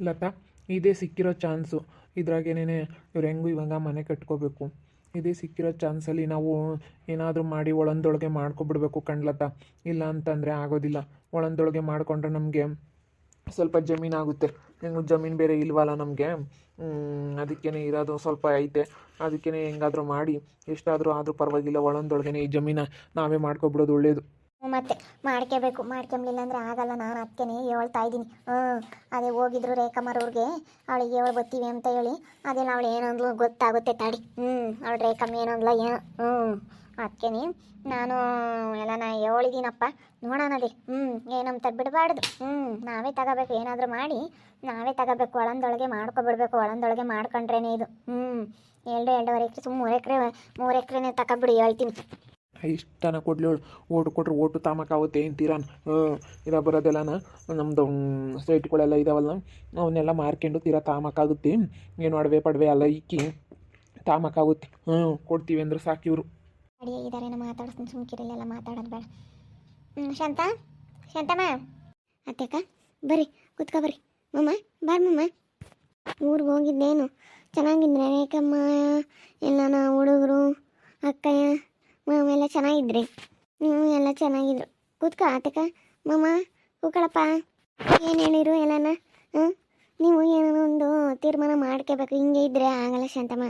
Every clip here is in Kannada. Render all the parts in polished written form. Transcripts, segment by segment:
ಲತಾ, ಇದೇ ಸಿಕ್ಕಿರೋ ಚಾನ್ಸು. ಇದ್ರಾಗೇನೇ ಇವ್ರು ಹೆಂಗೂ ಇವಾಗ ಮನೆ ಕಟ್ಕೋಬೇಕು. ಇದೇ ಸಿಕ್ಕಿರೋ ಚಾನ್ಸಲ್ಲಿ ನಾವು ಏನಾದರೂ ಮಾಡಿ ಒಳಂದೊಳಗೆ ಮಾಡ್ಕೊಬಿಡ್ಬೇಕು ಕಣ್ಲತಾ. ಇಲ್ಲ ಅಂತಂದರೆ ಆಗೋದಿಲ್ಲ. ಒಳಂದೊಳಗೆ ಮಾಡಿಕೊಂಡ್ರೆ ನಮಗೆ ಸ್ವಲ್ಪ ಜಮೀನಾಗುತ್ತೆ. ಹೆಂಗೂ ಜಮೀನು ಬೇರೆ ಇಲ್ವಲ್ಲ ನಮಗೆ. ಅದಕ್ಕೇ ಇರೋದು ಸ್ವಲ್ಪ ಐತೆ. ಅದಕ್ಕೇ ಹೆಂಗಾದರೂ ಮಾಡಿ ಎಷ್ಟಾದರೂ ಆದರೂ ಪರವಾಗಿಲ್ಲ, ಒಳಂದೊಳಗೇ ಈ ಜಮೀನ ನಾವೇ ಮಾಡ್ಕೊಬಿಡೋದು ಒಳ್ಳೆಯದು. ಮತ್ತೆ ಮಾಡ್ಕೋಬೇಕು. ಮಾಡ್ಕೊಂಬಿಲ್ಲ ಅಂದರೆ ಆಗಲ್ಲ. ನಾನು ಅದಕ್ಕೇ ಹೇಳ್ತಾ ಇದ್ದೀನಿ. ಅದೇ ಹೋಗಿದ್ರು ರೇಖಮ್ಮರವ್ರಿಗೆ, ಅವಳಿಗೆ ಹೇಳಿ ಬರ್ತೀವಿ ಅಂತ ಹೇಳಿ. ಅದೇನು ಅವಳು ಏನಂದ್ಲು ಗೊತ್ತಾಗುತ್ತೆ ತಾಡಿ. ಅವಳು ರೇಖಮ್ಮ ಏನಂದ್ಲ ಏನೋ. ಅದಕ್ಕೇ ನಾನು ಎಲ್ಲ ಹೇಳಿದ್ದೀನಪ್ಪ. ನೋಡೋಣದೇ. ಏನಂತ ಬಿಡಬಾರ್ದು. ನಾವೇ ತಗೋಬೇಕು. ಏನಾದರೂ ಮಾಡಿ ನಾವೇ ತಗೋಬೇಕು. ಒಳಂದೊಳಗೆ ಮಾಡ್ಕೊಬಿಡ್ಬೇಕು. ಒಳಂದೊಳಗೆ ಮಾಡ್ಕೊಂಡ್ರೇನೆ ಇದು. 2.5 ಎಕರೆ ಸುಮ್ಮನೆ 3 ಎಕರೆನೇ ತಗೊಬಿಡಿ ಹೇಳ್ತೀನಿ. ಇಷ್ಟನ ಕೊಡ್ಲಿ ಅವಳು. ಓಟು ಕೊಟ್ರೆ ಓಟು ತಾಮಕ್ಕಾಗುತ್ತೆ ಅಂತೀರಾನ. ಇದ ಬರೋದೆಲ್ಲನ ನಮ್ಮದು ಸೈಟ್ಗಳೆಲ್ಲ ಇದಾವಲ್ಲ, ಅವನ್ನೆಲ್ಲ ಮಾರ್ಕೊಂಡು ತೀರಾ ತಾಮಕ್ಕಾಗುತ್ತೆ. ಏನು ಅಡವೆ ಪಡವೆ ಎಲ್ಲ ಇಕ್ಕಿ ತಾಮಕ್ಕಾಗುತ್ತೆ. ಕೊಡ್ತೀವಿ ಅಂದ್ರೆ ಸಾಕು ಇವರು. ಅಡಿಗೆ ಇದಾರೇನೋ ಮಾತಾಡಿಸ್ತೀನಿ. ಸುಮ್ಕಿರಲ್ಲೆಲ್ಲ ಮಾತಾಡೋದು ಬೇಡ. ಶಾಂತ, ಶಾಂತಮ್ಮ, ಅತ್ತೆಕ್ಕ ಬರ್ರಿ, ಕುತ್ಕೊ ಬರ್ರಿ. ಮಮ್ಮ ಮಮ್ಮ, ಊರಿಗೆ ಹೋಗಿದ್ದೇನು? ಚೆನ್ನಾಗಿದ್ರೆ ರೇಖಮ್ಮ ಎಲ್ಲ ಹುಡುಗರು ಅಕ್ಕಯ್ಯ ಮಾಮ ಎಲ್ಲ ಚೆನ್ನಾಗಿದ್ರಿ? ಎಲ್ಲ ಚೆನ್ನಾಗಿದ್ರು. ಕೂತ್ಕ ಅತ್ತಕ್ಕ. ಮಮ್ಮ ಕೂಕಳಪ್ಪ. ಏನು ಹೇಳಿರು ಎಲ್ಲನ? ನೀವು ಏನೋ ಒಂದು ತೀರ್ಮಾನ ಮಾಡ್ಕೋಬೇಕು. ಹಿಂಗೆ ಇದ್ದರೆ ಆಗಲ್ಲ ಶಾಂತಮ್ಮ.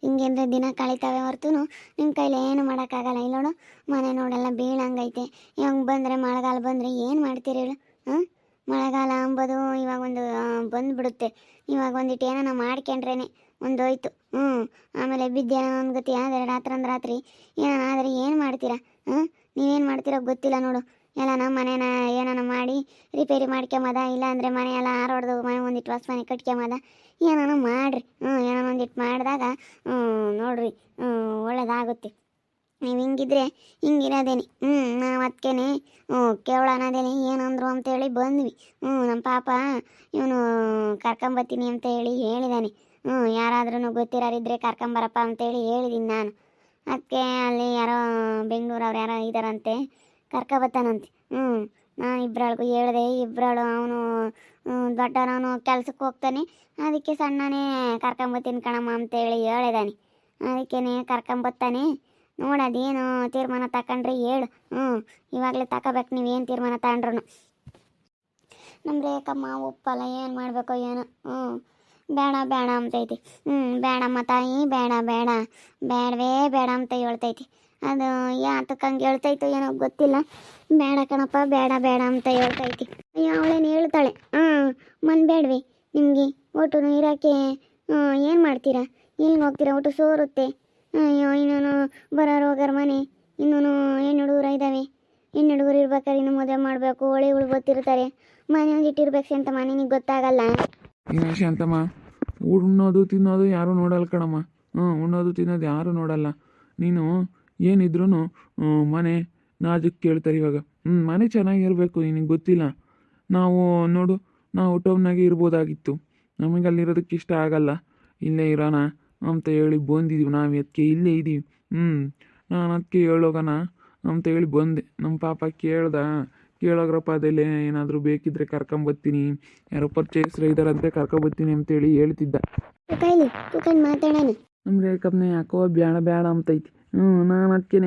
ಹಿಂಗೆ ಅಂದರೆ ದಿನ ಕಳೀತಾವೆ ಹೊರತು ನಿಮ್ಮ ಕೈಲಿ ಏನು ಮಾಡೋಕ್ಕಾಗಲ್ಲ. ಇಲ್ಲ ನೋಡು, ಮನೆ ನೋಡೆಲ್ಲ ಬೀಳಂಗೈತೆ. ಇವಾಗ ಬಂದರೆ ಮಳೆಗಾಲ ಬಂದರೆ ಏನು ಮಾಡ್ತೀರಿ ಹೇಳು? ಮಳೆಗಾಲ ಅಂಬೋದು ಇವಾಗ ಒಂದು ಬಂದುಬಿಡುತ್ತೆ. ಇವಾಗ ಒಂದಿಟ್ಟು ಏನೋ ಮಾಡ್ಕೊಂಡ್ರೇನೆ ಒಂದೋಯ್ತು. ಆಮೇಲೆ ಬಿದ್ದೇನೋ ಒಂದು ಗತಿ ಆದರೆ ರಾತ್ರಂದು ರಾತ್ರಿ ಏನೋ ಆದರೆ ಏನು ಮಾಡ್ತೀರಾ? ನೀವೇನು ಮಾಡ್ತೀರೋ ಗೊತ್ತಿಲ್ಲ ನೋಡು. ಎಲ್ಲ ನಮ್ಮ ಮನೇನ ಏನಾನ ಮಾಡಿ ರಿಪೇರಿ ಮಾಡ್ಕೊಂಬದ, ಇಲ್ಲ ಅಂದರೆ ಮನೆ ಎಲ್ಲ ಹಾರೋಡ್ದು ಮನೆ ಒಂದಿಟ್ಟು ಹೊಸ ಮನೆ ಕಟ್ಕೊಂಬದ, ಏನಾನ ಮಾಡಿರಿ. ಏನೋ ಒಂದಿಟ್ಟು ಮಾಡಿದಾಗ ನೋಡ್ರಿ ಒಳ್ಳೇದಾಗುತ್ತೆ. ನೀವು ಹಿಂಗಿದ್ರೆ ಹಿಂಗಿರೋದೇನೆ. ನಾವು ಅದಕ್ಕೇನೆ ಕೇಳೋಣದೇನೆ ಏನಂದ್ರು ಅಂತೇಳಿ ಬಂದ್ವಿ. ನಮ್ಮ ಪಾಪ ಇವನು ಕರ್ಕೊಂಬತ್ತೀನಿ ಅಂತ ಹೇಳಿದಾನೆ. ಯಾರಾದ್ರೂ ಗೊತ್ತಿರೋರಿದ್ರೆ ಕರ್ಕೊಂಬರಪ್ಪ ಅಂತೇಳಿ ಹೇಳಿದ್ದೀನಿ ನಾನು. ಅದಕ್ಕೆ ಅಲ್ಲಿ ಯಾರೋ ಬೆಂಗಳೂರವ್ರು ಯಾರೋ ಇದ್ದಾರಂತೆ, ಕರ್ಕೊಬತ್ತಾನಂತೆ. ನಾನು ಇಬ್ಬರಳಿಗೂ ಹೇಳಿದೆ. ಇಬ್ಬರಳು ಅವನು ದೊಡ್ಡವನವನು ಕೆಲ್ಸಕ್ಕೆ ಹೋಗ್ತಾನೆ, ಅದಕ್ಕೆ ಸಣ್ಣನೇ ಕರ್ಕೊಂಬತ್ತೀನಿ ಕಣಮ್ಮ ಅಂತೇಳಿ ಹೇಳಿದಾನೆ. ಅದಕ್ಕೇ ಕರ್ಕೊಂಬತ್ತಾನೆ. ನೋಡೋದೇನು ತೀರ್ಮಾನ ತಗೊಂಡ್ರೆ ಹೇಳು. ಇವಾಗಲೇ ತಗೋಬೇಕು. ನೀವೇನು ತೀರ್ಮಾನ ತಗೊಂಡ್ರು. ನಮ್ಮ ರೇಖಮ್ಮ ಒಪ್ಪಲ್ಲ. ಏನು ಮಾಡಬೇಕೋ ಏನೋ. ಬೇಡ ಬೇಡ ಅಂತೈತಿ. ಬೇಡಮ್ಮ ತಾಯಿ, ಬೇಡ ಬೇಡ, ಬೇಡವೇ ಬೇಡ ಅಂತ ಹೇಳ್ತೈತಿ. ಅದು ಯಾತಕ್ಕೆ ಹಂಗೆ ಹೇಳ್ತೈತೋ ಏನೋ ಗೊತ್ತಿಲ್ಲ. ಬೇಡ ಕಣಪ್ಪ, ಬೇಡ ಬೇಡ ಅಂತ ಹೇಳ್ತೈತಿ. ಅಯ್ಯೋ ಅವಳೇನು ಹೇಳ್ತಾಳೆ. ಬೇಡವೆ ನಿಮಗೆ ಒಟ್ಟು ಇರೋಕ್ಕೆ. ಏನು ಮಾಡ್ತೀರಾ? ಎಲ್ಲಿಗೆ ಹೋಗ್ತೀರಾ? ಒಟ್ಟು ಸೋರುತ್ತೆ. ಅಯ್ಯೋ ಇನ್ನೂ ಬರೋರು ಹೋಗೋರು ಮನೆ. ಇನ್ನೂ ಹೆಣ್ಣು ಹುಡುಗರು ಇದ್ದಾವೆ. ಹೆಣ್ಣು ಹುಡುಗರು ಇರ್ಬೇಕಾದ್ರೆ ಇನ್ನು ಮದುವೆ ಮಾಡಬೇಕು. ಹೊಳಿಗಳು ಗೊತ್ತಿರ್ತಾರೆ. ಮನೆ ಒಂದಿಟ್ಟು ಇರ್ಬೇಕು ಶಾಂತಮ್ಮ. ನಿನಗೆ ಗೊತ್ತಾಗಲ್ಲ ಶಾಂತಮ್ಮ. ಉಣ್ಣೋದು ತಿನ್ನೋದು ಯಾರೂ ನೋಡಲ್ಲ ಕಣಮ್ಮ. ಉಣ್ಣೋದು ತಿನ್ನೋದು ಯಾರೂ ನೋಡಲ್ಲ. ನೀನು ಏನಿದ್ರು ಮನೆ ನಾಜಕ್ಕೆ ಕೇಳ್ತಾರೆ ಇವಾಗ. ಮನೆ ಚೆನ್ನಾಗಿರಬೇಕು. ನಿನಗೆ ಗೊತ್ತಿಲ್ಲ. ನಾವು ನೋಡು, ನಾವು ಟೌನ್ನಾಗೆ ಇರ್ಬೋದಾಗಿತ್ತು. ನಮಗೆ ಅಲ್ಲಿರೋದಕ್ಕೆ ಇಷ್ಟ ಆಗಲ್ಲ. ಇಲ್ಲೇ ಇರೋಣ ಅಂತ ಹೇಳಿ ಬಂದಿದ್ದೀವಿ. ನಾವು ಅದಕ್ಕೆ ಇಲ್ಲೇ ಇದ್ದೀವಿ. ನಾನು ಅದಕ್ಕೆ ಹೇಳೋಗೋಣ ಅಂತ ಹೇಳಿ ಬಂದೆ. ನಮ್ಮ ಪಾಪ ಕೇಳೋಗ್ರಪ್ಪ ಅದೆಲ್ಲೇ ಏನಾದರೂ ಬೇಕಿದ್ರೆ ಕರ್ಕೊಂಬತ್ತೀನಿ, ಯಾರೋ ಪರಿಚಯಸ್ರು ಇದ್ದಾರಂತೆ ಕರ್ಕೊಬತ್ತೀನಿ ಅಂತೇಳಿ ಹೇಳ್ತಿದ್ದ. ಮಾತಾಡೋಣ. ನಮ್ಮ ರೇಖಪ್ಪನೇ ಯಾಕೋ ಬೇಡ ಬೇಡ ಅಂತೈತಿ. ನಾನು ಅದಕ್ಕೇ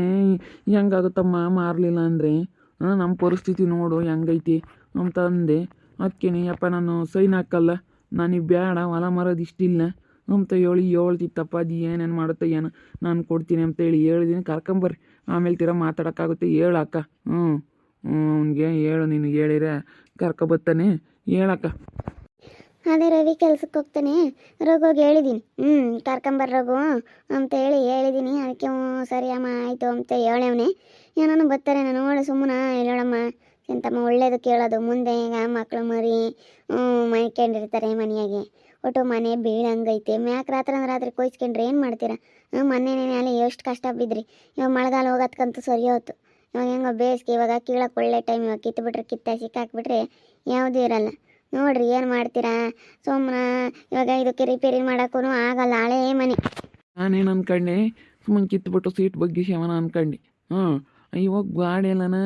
ಹೆಂಗಾಗುತ್ತಮ್ಮ ಮಾರಲಿಲ್ಲ ಅಂದರೆ? ನಮ್ಮ ಪರಿಸ್ಥಿತಿ ನೋಡು ಹೆಂಗೈತಿ ಅಂತ ಅಂದೆ. ಅದಕ್ಕೇ ಯಪ್ಪ ನಾನು ಸೈನ್ ಹಾಕಲ್ಲ, ನನಗೆ ಬೇಡ, ಹೊಲ ಮರೋದು ಇಷ್ಟಿಲ್ಲ ಅಂತ ಹೇಳ್ತಿತ್ತಪ್ಪ. ಅದು ಏನೇನು ಮಾಡುತ್ತೆ ಏನೋ, ನಾನು ಕೊಡ್ತೀನಿ ಅಂತೇಳಿ ಹೇಳಿದ್ದೀನಿ. ಕರ್ಕೊಂಬರ್ರಿ, ಆಮೇಲೆ ತೀರ ಮಾತಾಡೋಕ್ಕಾಗುತ್ತೆ. ಹೇಳಕ್ಕ. ಅವ್ನಿಗೆ ಹೇಳು, ನಿನಗೆ ಹೇಳಿರೆ ಕರ್ಕೊಬತ್ತಾನೆ. ಹೇಳಕ್ಕ. ಅದೇ ರವಿ ಕೆಲ್ಸಕ್ಕೆ ಹೋಗ್ತಾನೆ. ರಘುಗೆ ಹೇಳಿದ್ದೀನಿ. ಕರ್ಕೊಂಬರ್ ರಘು ಅಂತ ಹೇಳಿದ್ದೀನಿ. ಅದಕ್ಕೆ ಸರಿ ಅಮ್ಮ ಆಯಿತು ಅಂತ ಹೇಳವನೆ. ಏನಾನು ಬರ್ತಾರೆ. ನಾನು ನೋಡಿ ಸುಮ್ಮನೆ ಹೇಳಮ್ಮ ಎಂತಮ್ಮ ಒಳ್ಳೇದು ಕೇಳೋದು. ಮುಂದೆ ಈಗ ಮಕ್ಕಳು ಮರಿ ಮೈಕೊಂಡಿರ್ತಾರೆ ಮನೆಯಾಗೆ. ಒಟ್ಟು ಮನೆ ಬೀಳಂಗೈತೆ. ಮ್ಯಾಕ್ ರಾತ್ರಿ ಕೊಯ್ಸ್ಕೊಂಡ್ರೆ ಏನು ಮಾಡ್ತೀರಾ? ಮೊನ್ನೆನೇ ಅಲ್ಲಿ ಎಷ್ಟು ಕಷ್ಟ ಬಿದ್ರಿ. ಇವಾಗ ಮಳೆಗಾಲ ಹೋಗೋದ್ಕಂತೂ ಸರಿ ಹೋಯ್ತು. ಇವಾಗ ಹೆಂಗೋ ಬೇಸಿಗೆ, ಇವಾಗ ಕೀಳಕ್ಕೆ ಒಳ್ಳೆ ಟೈಮ್. ಇವಾಗ ಕಿತ್ತುಬಿಟ್ರೆ ಸಿಕ್ಕಾಕ್ಬಿಟ್ರೆ ಯಾವುದೂ ಇರಲ್ಲ. ನೋಡ್ರಿ ಏನು ಮಾಡ್ತೀರಾ? ಸುಮ್ಮನೆ ಇವಾಗ ಇದಕ್ಕೆ ರಿಪೇರಿ ಮಾಡೋಕ್ಕೂ ಆಗಲ್ಲ. ಹಳೇ ಮನೆ. ನಾನೇನು ಅನ್ಕೊಂಡೆ, ಸುಮ್ಮನೆ ಕಿತ್ಬಿಟ್ಟು ಸೀಟ್ ಬಗ್ಗೆ ಶವನ ಅನ್ಕಂಡು. ಇವಾಗ ಗಾಡಿ ಎಲ್ಲನ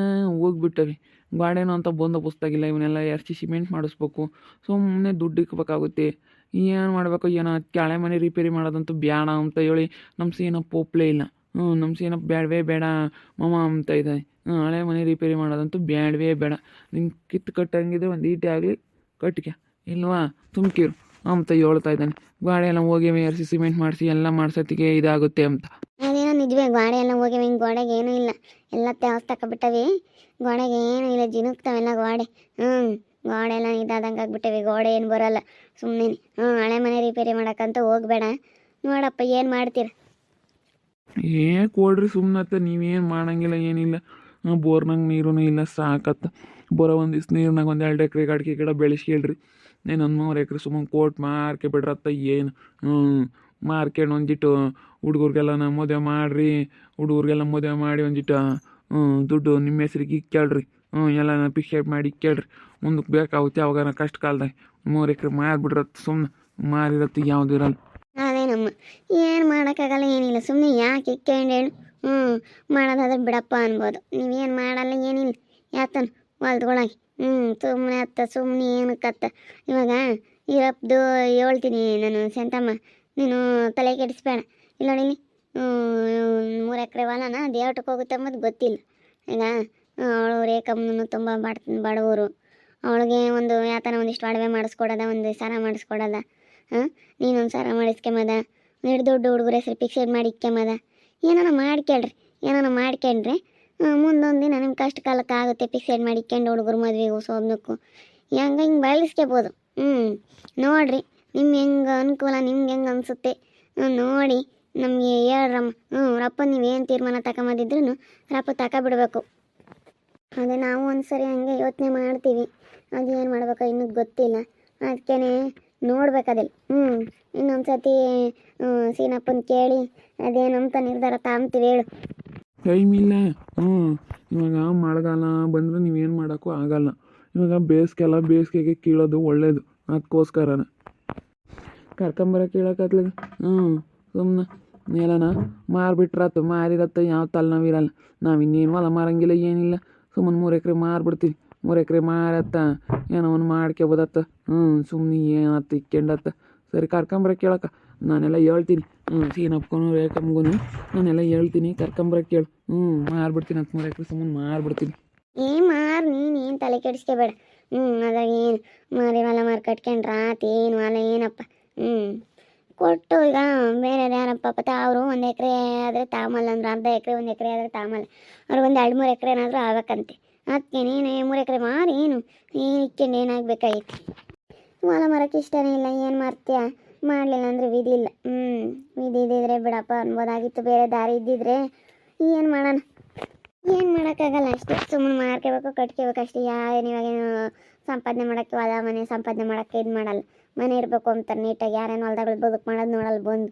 ಹೋಗ್ಬಿಟ್ಟವೆ. ಗಾಡಿನೋ ಅಂತ ಬಂದೋಬಸ್ತಾಗಿಲ್ಲ, ಇವನ್ನೆಲ್ಲ ಎರ್ಚಿ ಸಿಮೆಂಟ್ ಮಾಡಿಸ್ಬೇಕು, ಸುಮ್ಮನೆ ದುಡ್ಡು ಇಕ್ಬೇಕಾಗುತ್ತೆ. ಏನು ಮಾಡಬೇಕು ಏನೋ, ಹಳೆ ಮನೆ ರಿಪೇರಿ ಮಾಡೋದಂತೂ ಬೇಡ ಅಂತ ಹೇಳಿ ನಮ್ಮ ಸೀನಪ್ಪ ಒಪ್ಪಲೇ ಇಲ್ಲ. ನಮ್ಮ ಸೀನಪ್ಪ ಬೇಡವೇ ಬೇಡ ಮಾಮ ಅಂತ ಇದ್ದಾನೆ. ಹಳೆ ಮನೆ ರಿಪೇರಿ ಮಾಡೋದಂತೂ ಬೇಡವೇ ಬೇಡ, ನಿಂಗೆ ಕಿತ್ತು ಕಟ್ಟಂಗಿದೆ ಒಂದು ಈಟೆ ಆಗಲಿ ಕಟ್ಟಿಗೆ ಇಲ್ವಾ ತುಮ್ಕಿರು ಅಂತ ಹೇಳ್ತಾ ಇದ್ದಾನೆ. ಗಾಡಿ ಎಲ್ಲ ಹೋಗಿ ಎರ್ಸಿ ಸಿಮೆಂಟ್ ಮಾಡಿಸಿ ಎಲ್ಲ ಮಾಡ್ಸೋತ್ತಿಗೆ ಇದಾಗುತ್ತೆ ಅಂತ. ಅದೇನೋ ನಿಜವೇ, ಗೋಡೆ ಎಲ್ಲ ಹೋಗಿವೆ, ಹಿಂಗೆ ಗೋಡೆಗೆ ಏನೂ ಇಲ್ಲ, ಎಲ್ಲ ತ್ಯಾವಸ್ ತಗೊಬಿಟ್ಟವಿ, ಗೋಡೆಗೆ ಏನೂ ಇಲ್ಲ, ಜಿನುಕ್ತಾವೆಲ್ಲ ಗೋಡೆ. ಗೋಡೆ ಎಲ್ಲ ಇದಾದಂಗೆ ಆಗ್ಬಿಟ್ಟವೆ, ಗೋಡೆ ಏನು ಬರೋಲ್ಲ ಸುಮ್ಮನೆ. ಹಳೆ ಮನೆ ರಿಪೇರಿ ಮಾಡೋಕ್ಕಂತ ಹೋಗ್ಬೇಡ, ನೋಡಪ್ಪ ಏನು ಮಾಡ್ತೀರ. ಕೊಡ್ರಿ ಸುಮ್ಮನತ್ತ, ನೀವೇನು ಮಾಡಂಗಿಲ್ಲ ಏನಿಲ್ಲ. ಬೋರ್ನಾಗ ನೀರೂ ಇಲ್ಲ, ಸಾಕತ್ತ. ಬರೋ ಒಂದು ದಿವ್ಸ ನೀರ್ನಾಗ ಒಂದು 2 ಎಕರೆ ಅಡಿಕೆ ಗಿಡ ಬೆಳೆಸ್ಕೇಳ್ರಿ. ಏನು ಒಂದು 3 ಎಕರೆ ಸುಮ್ಮನೆ ಕೋಟ್ ಮಾರ್ಕೆ ಬಿಡ್ರತ್ತ ಏನು. ಮಾರ್ಕೊಂಡು ಒಂದಿಟ್ಟು ಹುಡುಗರಿಗೆಲ್ಲ ಮದುವೆ ಮಾಡಿರಿ, ಹುಡುಗರಿಗೆಲ್ಲ ಮದುವೆ ಮಾಡಿ ಒಂದಿಟ್ಟು ದುಡ್ಡು ನಿಮ್ಮ ಹೆಸ್ರಿಗೆ ಇಕ್ಕೇಳ್ರಿ. ಎಲ್ಲ ಪಿಕ್ಸೆಟ್ ಮಾಡಿ ಇಕ್ಕೇಳ್ರಿ, ಮುಂದಕ್ಕೆ ಬೇಕಾಗುತ್ತೆ ಅವಾಗ ಕಷ್ಟ ಕಾಲದಾಗ. 3 ಎಕರೆ ಮಾರಿಬಿಡ್ರತ್ತ, ಸುಮ್ಮನೆ ಮಾರಿರತ್ತೆ ಯಾವ್ದು ಇರಲ್ಲ. ಅದೇನಮ್ಮ, ಏನು ಮಾಡೋಕ್ಕಾಗಲ್ಲ ಏನಿಲ್ಲ, ಸುಮ್ಮನೆ ಯಾಕೆ ಇಕ್ಕೊಂಡು ಹೇಳು. ಮಾಡೋದಾದ್ರೆ ಬಿಡಪ್ಪ ಅನ್ಬೋದು, ನೀವೇನು ಮಾಡಲ್ಲ ಏನಿಲ್ಲ, ಯಾತನ ಹೊಲ್ದೊಳಗೆ ಸುಮ್ಮನೆ ಅತ್ತ, ಸುಮ್ಮನೆ ಏನಕ್ಕತ್ತ. ಇವಾಗ ಇರಪ್ದು ಹೇಳ್ತೀನಿ ನಾನು, ಶಾಂತಮ್ಮ ನೀನು ತಲೆ ಕೆಡಿಸ್ಬೇಡ. ಇಲ್ಲ ನೋಡಿ 3 ಎಕರೆ ಹೊಲನ ಅದು ಏಟಕ್ಕೆ ಹೋಗುತ್ತೆ ಅಂಬೋದು ಗೊತ್ತಿಲ್ಲ. ಈಗ ಅವಳು ರೇಖಮ್ಮನೂ ತುಂಬ ಬಡವರು, ಅವಳಿಗೆ ಒಂದು ಯಾತನ ಒಂದಿಷ್ಟು ಒಡವೆ ಮಾಡಿಸ್ಕೊಡೋದ, ಒಂದು ಸರ ಮಾಡಿಸ್ಕೊಡೋದ. ನೀನೊಂದು ಸರ ಮಾಡಿಸ್ಕೊಂಬದ, ದೊಡ್ಡ ಹುಡುಗರ ಹೆಸರು ಫಿಕ್ಸೆಡ್ ಮಾಡಿ ಇಕ್ಕೊಂಬದ, ಏನಾನ ಮಾಡ್ಕೊಳ್ರಿ. ಏನಾನ ಮಾಡ್ಕೊಂಡ್ರೆ ಮುಂದೊಂದು ದಿನ ನಿಮ್ಮ ಕಷ್ಟ ಕಾಲಕ್ಕೆ ಆಗುತ್ತೆ. ಫಿಕ್ಸೆಡ್ ಮಾಡಿ ಇಕ್ಕೊಂಡು ಹುಡುಗರು ಮದುವೆಗೂ ಸೋದನಕ್ಕೂ ಹಿಂಗೆ ಬೆಳೆಸ್ಕೋಬೋದು. ನೋಡಿರಿ ನಿಮ್ಮ ಹೆಂಗೆ ಅನುಕೂಲ, ನಿಮ್ಗೆ ಹೆಂಗೆ ಅನಿಸುತ್ತೆ ನೋಡಿ ನಮಗೆ ಹೇಳ್ರಮ್ಮ. ರಪ್ಪ ನೀವೇನು ತೀರ್ಮಾನ ತಗೊಂಬಂದಿದ್ರು ರಪ್ಪ ತಗೊಬಿಡ್ಬೇಕು. ಅದೇ ನಾವು ಒಂದು ಸರಿ ಹಂಗೆ ಯೋಚನೆ ಮಾಡ್ತೀವಿ, ಅದು ಏನು ಮಾಡ್ಬೇಕು ಇನ್ನೂ ಗೊತ್ತಿಲ್ಲ. ಅದಕ್ಕೇ ನೋಡ್ಬೇಕದಿಲ್ಲ. ಇನ್ನೊಂದು ಸತಿ ಸೀನಪ್ಪನ ಕೇಳಿ ಅದೇನಂತ ನಿರ್ಧಾರ ತಗೊಂತೀವಿ ಹೇಳು. ಟೈಮ್ ಇಲ್ಲ. ಇವಾಗ ಮಳೆಗಾಲ ಬಂದರೆ ನೀವೇನು ಮಾಡೋಕ್ಕೂ ಆಗಲ್ಲ. ಇವಾಗ ಬೇಸಿಗೆಗೆ ಕೀಳೋದು ಒಳ್ಳೇದು, ಅದಕ್ಕೋಸ್ಕರನೇ ಕರ್ಕೊಂಬರ ಕೀಳೋಕತ್ಲಾಗ ಸುಮ್ಮನೆ ನೆಲನ ಮಾರಿಬಿಟ್ರಾತು. ಮಾರಿರತ್ತೆ ಯಾವ ತಲೆನೋವಿರಲ್ಲ. ನಾವು ಇನ್ನೇನು ಹೊಲ ಮಾರಂಗಿಲ್ಲ ಏನಿಲ್ಲ, ಸುಮ್ಮನೆ 3 ಎಕರೆ ಮಾರಿಬಿಡ್ತೀವಿ. 3 ಎಕರೆ ಮಾರತ್ತ ಏನೋ ಒಂದು ಮಾಡ್ಕೊಬೋದತ್ತ. ಸುಮ್ಮನೆ ಏನತ್ತ ಇಕ್ಕೊಂಡತ್ತ. ಸರಿ ಕರ್ಕೊಂಬರ ಕೇಳಕ್ಕ, ನಾನೆಲ್ಲ ಹೇಳ್ತೀನಿ. ಸೀನಪ್ಪಗೂ ರೇಖಮ್ಗೂ ನಾನೆಲ್ಲ ಹೇಳ್ತೀನಿ, ಕರ್ಕೊಂಬರ ಕೇಳು. ಮಾರ್ಬಿಡ್ತೀನಿ ಅಂತ 3 ಎಕರೆ ಸುಮ್ಮನೆ ಮಾರ್ಬಿಡ್ತೀನಿ. ಮಾರು ನೀನು ತಲೆ ಕೆಡಿಸ್ಕೋಬೇಡ. ಅದಾಗ ಏನು ಮಾರಿ ಹೊಲ ಮಾರಿ ಕಟ್ಕೊಂಡ್ರೆ ಏನು ಹೊಲ ಏನಪ್ಪ. ಕೊಟ್ಟು ಈಗ ಬೇರೆ ಯಾರಪ್ಪ ಅವರು 1 ಎಕರೆ ಆದರೆ ತಾಮಲ್ಲ ಅಂದ್ರೆ, ಅರ್ಧ ಎಕರೆ 1 ಎಕರೆ ಆದರೆ ತಾಮಲ್ಲ, ಅವ್ರಿಗೆ ಒಂದು 2-3 ಎಕರೆ ಏನಾದರೂ ಆಗ್ಬೇಕಂತೆ. ಅದಕ್ಕೆ ನೀನು 3 ಎಕರೆ ಮಾರಿ ಏನು ಇಕ್ಕೊಂಡು ಏನಾಗಬೇಕಾಗಿತ್ತು. ಹೊಲ ಮರಕ್ಕೆ ಇಷ್ಟನೇ ಇಲ್ಲ, ಏನು ಮಾಡ್ತೀಯ. ಮಾಡಲಿಲ್ಲ ಅಂದರೆ ವಿಧಿ ಇಲ್ಲ. ವಿಧಿ ಇದ್ದಿದ್ರೆ ಬಿಡಪ್ಪ ಅನ್ಬೋದಾಗಿತ್ತು, ಬೇರೆ ದಾರಿ ಇದ್ದಿದ್ರೆ ಏನು ಮಾಡೋಣ. ಏನು ಮಾಡೋಕ್ಕಾಗಲ್ಲ ಅಷ್ಟೇ, ಸುಮ್ಮನೆ ಮಾರ್ಕೋಬೇಕು ಕಟ್ಕೋಬೇಕು ಅಷ್ಟೇ. ನೀವಾಗೇನು ಸಂಪಾದನೆ ಮಾಡೋಕ್ಕೆ, ಹೊಲ ಮನೆ ಸಂಪಾದನೆ ಮಾಡೋಕ್ಕೆ ಇದು ಮಾಡಲ್ಲ. ಮನೆ ಇರಬೇಕು ಅಂತಾರೆ ನೀಟಾಗಿ, ಯಾರೇನು ಹೊಲ್ದಾಗಳು ಬದುಕು ಮಾಡೋದು ನೋಡಲ್ಲ ಬಂದು.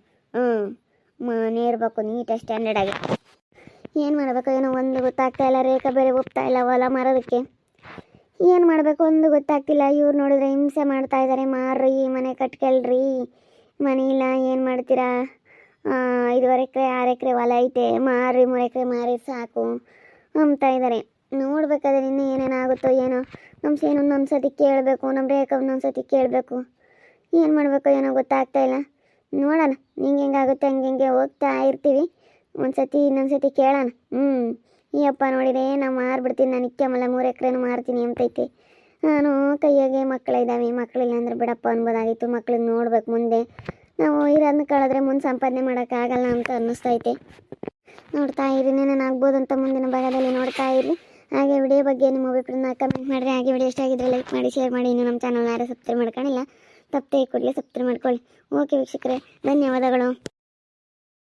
ಮನೆ ಇರಬೇಕು ನೀಟಾಗಿ ಸ್ಟ್ಯಾಂಡರ್ಡಾಗಿ. ಏನು ಮಾಡಬೇಕು ಏನೋ ಒಂದು ಗೊತ್ತಾಗ್ತಾ ಇಲ್ಲ. ರೇಖಾ ಬೇರೆ ಒಪ್ತಾ ಇಲ್ಲ ಹೊಲ ಮಾರೋದಕ್ಕೆ. ಏನು ಮಾಡಬೇಕು ಒಂದು ಗೊತ್ತಾಗ್ತಿಲ್ಲ. ಇವ್ರು ನೋಡಿದ್ರೆ ಹಿಂಸೆ ಮಾಡ್ತಾ ಇದ್ದಾರೆ, ಮಾರ್ರಿ ಮನೆ ಕಟ್ಕೊಳ್ರಿ, ಮನೆ ಇಲ್ಲ ಏನು ಮಾಡ್ತೀರಾ, 5 ಎಕರೆ 6 ಎಕರೆ ಹೊಲ ಐತೆ, ಮಾರಿ 3 ಎಕರೆ ಮಾರಿ ಸಾಕು ಅಂತ ಇದ್ದಾರೆ. ನೋಡ್ಬೇಕಾದ್ರೆ ಇನ್ನೂ ಏನೇನಾಗುತ್ತೋ ಏನೋ. ನಮ್ಮ ಸೇನು ಒಂದು ಸತಿ ಕೇಳಬೇಕು, ನಮ್ಮ ರೇಖಾ ಒಂದೊಂದು ಸತಿ ಕೇಳಬೇಕು. ಏನು ಮಾಡಬೇಕು ಏನೋ ಗೊತ್ತಾಗ್ತಾ ಇಲ್ಲ. ನೋಡೋಣ, ಹೆಂಗಾಗುತ್ತೆ ಹಂಗೆ ಹೋಗ್ತಾ ಇರ್ತೀವಿ. ಒಂದು ಸತಿ ಇನ್ನೊಂದು ಸತಿ ಕೇಳೋಣ. ಈ ಅಪ್ಪ ನೋಡಿದರೆ ನಾವು ಮಾರ್ಬಿಡ್ತೀನಿ, ನಾನು ಇಕ್ಕಮಲ್ಲ 3 ಎಕರೆನೂ ಮಾರ್ತೀನಿ ಅಂತೈತೆ. ನಾನು ಕೈಯಾಗೆ ಮಕ್ಕಳಿದ್ದಾವೆ, ಮಕ್ಕಳಿಲ್ಲ ಅಂದರೆ ಬಿಡಪ್ಪ ಅನ್ಬೋದಾಗಿತ್ತು. ಮಕ್ಳಿಗೆ ನೋಡ್ಬೇಕು ಮುಂದೆ. ನಾವು ಇರೋದನ್ನ ಕಳೆದ್ರೆ ಮುಂದೆ ಸಂಪಾದನೆ ಮಾಡೋಕ್ಕಾಗಲ್ಲ ಅಂತ ಅನ್ನಿಸ್ತೈತೆ. ನೋಡ್ತಾ ಇರಿ, ಏನೇನು ಆಗ್ಬೋದು ಅಂತ ಮುಂದಿನ ಭಾಗದಲ್ಲಿ ನೋಡ್ತಾ ಇರಿ. ಹಾಗೆ ವಿಡಿಯೋ ಬಗ್ಗೆ ನಿಮ್ಮ ಅಭಿಪ್ರಾಯನ ಕಮೆಂಟ್ ಮಾಡಿರಿ. ಹಾಗೆ ವಿಡಿಯೋ ಇಷ್ಟ ಆಗಿದ್ರೆ ಲೈಕ್ ಮಾಡಿ, ಶೇರ್ ಮಾಡಿ. ಇನ್ನು ನಮ್ಮ ಚಾನಲ್ನ ಯಾರು ಸಬ್ಸ್ಕ್ರೈಬ್ ಮಾಡ್ಕೊಂಡಿಲ್ಲ, ತಪ್ಪದೆ ಕೂಡಲೇ ಸಬ್ಸ್ಕ್ರೈಬ್ ಮಾಡ್ಕೊಳ್ಳಿ. ಓಕೆ ವೀಕ್ಷಕರೇ, ಧನ್ಯವಾದಗಳು.